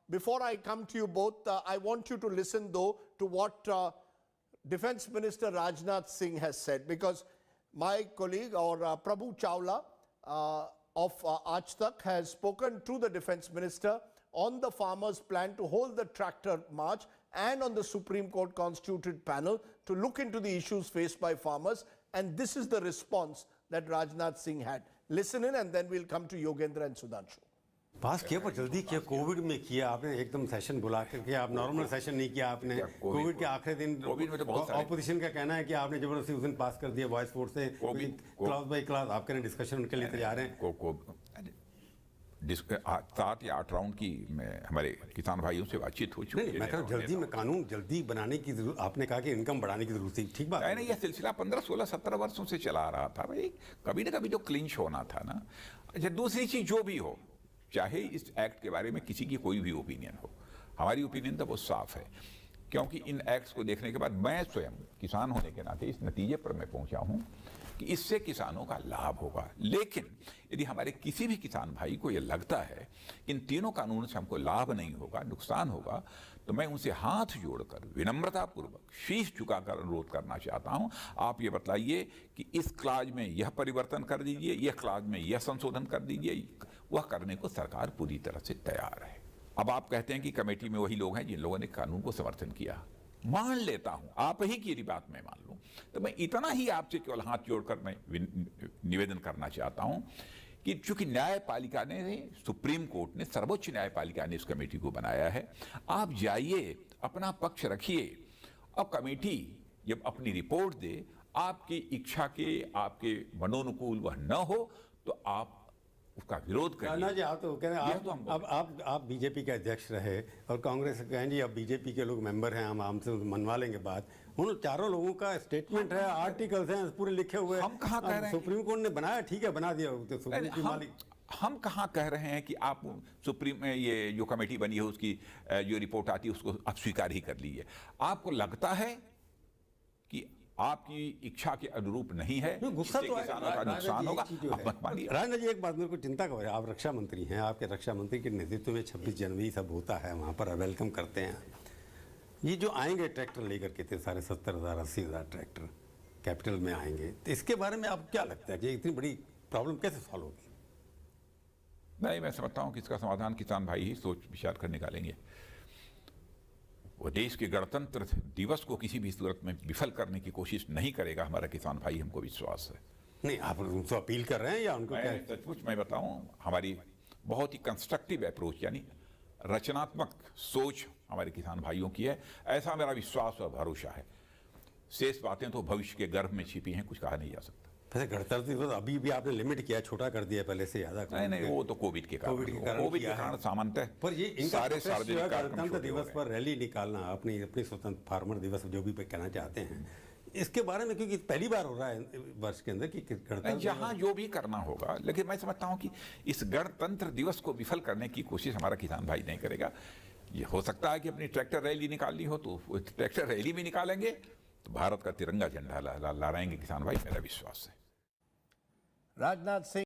Before I come to you both, I want you to listen though to what Defense Minister Rajnath Singh has said, because my colleague or Prabhu Chawla of Aaj Tak has spoken to the Defense Minister on the farmers' plan to hold the tractor march and on the Supreme Court constituted panel to look into the issues faced by farmers. And this is the response that Rajnath Singh had. Listen in and then we'll come to Yogendra and Sudhanshu. पास किया पर जल्दी किया, Covid में किया आपने, एकदम session बुला कर किया, आप नॉर्मल सेशन नहीं किया आपने। कोविड के आखिरी दिन ऑपोजिशन का कहना है कि आपने जबरदस्ती उस दिन पास कर दिया वॉइस फोर्स से, क्लास बाय क्लास आप करें डिस्कशन उनके लिए तैयार हैं। 7 या 8 राउंड की हमारे किसान भाइयों से बातचीत हो चुकी है। मैं कह रहा हूँ जल्दी में कानून जल्दी बनाने की जरूरत, आपने कहा कि इनकम बढ़ाने की जरूरत थी, ठीक बात है। नहीं, यह सिलसिला 15, 16, 17 वर्षों से चला आ रहा था भाई, कभी ना कभी तो क्लिंच होना था ना। अच्छा, दूसरी चीज जो भी हो, चाहे इस एक्ट के बारे में किसी की कोई भी ओपिनियन हो, हमारी ओपिनियन तो बहुत साफ है, क्योंकि इन एक्ट्स को देखने के बाद मैं स्वयं किसान होने के नाते इस नतीजे पर मैं पहुंचा हूं कि इससे किसानों का लाभ होगा। लेकिन यदि हमारे किसी भी किसान भाई को यह लगता है कि इन तीनों कानूनों से हमको लाभ नहीं होगा, नुकसान होगा, तो मैं उनसे हाथ जोड़कर विनम्रतापूर्वक शीश झुकाकर अनुरोध करना चाहता हूं, आप ये बतलाइए कि इस क्लाज में यह परिवर्तन कर दीजिए, यह क्लाज में यह संशोधन कर दीजिए। वह करने को सरकार पूरी तरह से तैयार है। अब आप कहते हैं कि कमेटी में वही लोग हैं जिन लोगों ने कानून को समर्थन किया, मान लेता हूं, आप ही की बात मैं मान लूं, तो मैं इतना ही आपसे केवल हाथ जोड़कर मैं निवेदन करना चाहता हूं कि चूंकि न्यायपालिका ने, सुप्रीम कोर्ट ने, सर्वोच्च न्यायपालिका ने इस कमेटी को बनाया है, आप जाइए अपना पक्ष रखिए। अब कमेटी जब अपनी रिपोर्ट दे, आपकी इच्छा के, आपके मनोनुकूल वह न हो तो आप उसका विरोध करिए। जी आप तो कह रहे हैं आप बीजेपी के अध्यक्ष रहे और कांग्रेस कहें जी अब बीजेपी के लोग मेंबर हैं, हम हमसे मनवा लेंगे बात। उन चारों लोगों का स्टेटमेंट है, आर्टिकल्स हैं पूरे लिखे हुए। हम कहाँ कह रहे हैं सुप्रीम कोर्ट ने बनाया, ठीक है बना दिया, तो सुप्रीम की मालिक। हम कहाँ कह रहे हैं कि आप सुप्रीम में ये जो कमेटी बनी है उसकी जो रिपोर्ट आती है उसको आप स्वीकार ही कर लीजिए। आपको लगता है कि आपकी इच्छा के अनुरूप नहीं है, गुस्सा तो किसानों का नुकसान होगा, आप मत मानिए। राजनाथ जी एक बात मेरे को चिंता का है, आप रक्षा मंत्री हैं, आपके रक्षा मंत्री के नेतृत्व में 26 जनवरी सब होता है, वहाँ पर वेलकम करते हैं। ये जो आएंगे ट्रैक्टर लेकर के थे सारे 70,000 80,000 ट्रैक्टर कैपिटल में आएंगे, तो इसके बारे में आपको क्या लगता है कि इतनी बड़ी प्रॉब्लम कैसे सॉल्व होगी? नहीं, मैं समझता हूँ कि इसका समाधान किसान भाई ही सोच विचार कर निकालेंगे। वो देश के गणतंत्र दिवस को किसी भी सूरत में विफल करने की कोशिश नहीं करेगा हमारा किसान भाई, हमको विश्वास है। नहीं, आप उनको अपील कर रहे हैं या उनको क्या? सचमुच मैं बताऊं, हमारी बहुत ही कंस्ट्रक्टिव अप्रोच यानी रचनात्मक सोच हमारे किसान भाइयों की है, ऐसा मेरा विश्वास और भरोसा है। शेष बातें तो भविष्य के गर्भ में छिपी हैं, कुछ कहा नहीं जा सकता। वैसे गणतंत्र दिवस अभी भी आपने लिमिट किया, छोटा कर दिया पहले से ज्यादा। नहीं, वो तो कोविड के कारण सामान्यतः पर ये सारे सार्वजनिक गणतंत्र दिवस पर रैली निकालना, अपनी स्वतंत्र फार्मर दिवस जो भी कहना चाहते हैं, इसके बारे में, क्योंकि पहली बार हो रहा है वर्ष के अंदर कि गणतंत्र जहां जो भी करना होगा, लेकिन मैं समझता हूं कि इस गणतंत्र दिवस को विफल करने की कोशिश हमारा किसान भाई नहीं करेगा। ये हो सकता है कि अपनी ट्रैक्टर रैली निकालनी हो तो ट्रैक्टर रैली भी निकालेंगे, तो भारत का तिरंगा झंडा लहराएंगे किसान भाई, मेरा विश्वास है। राजनाथ सिंह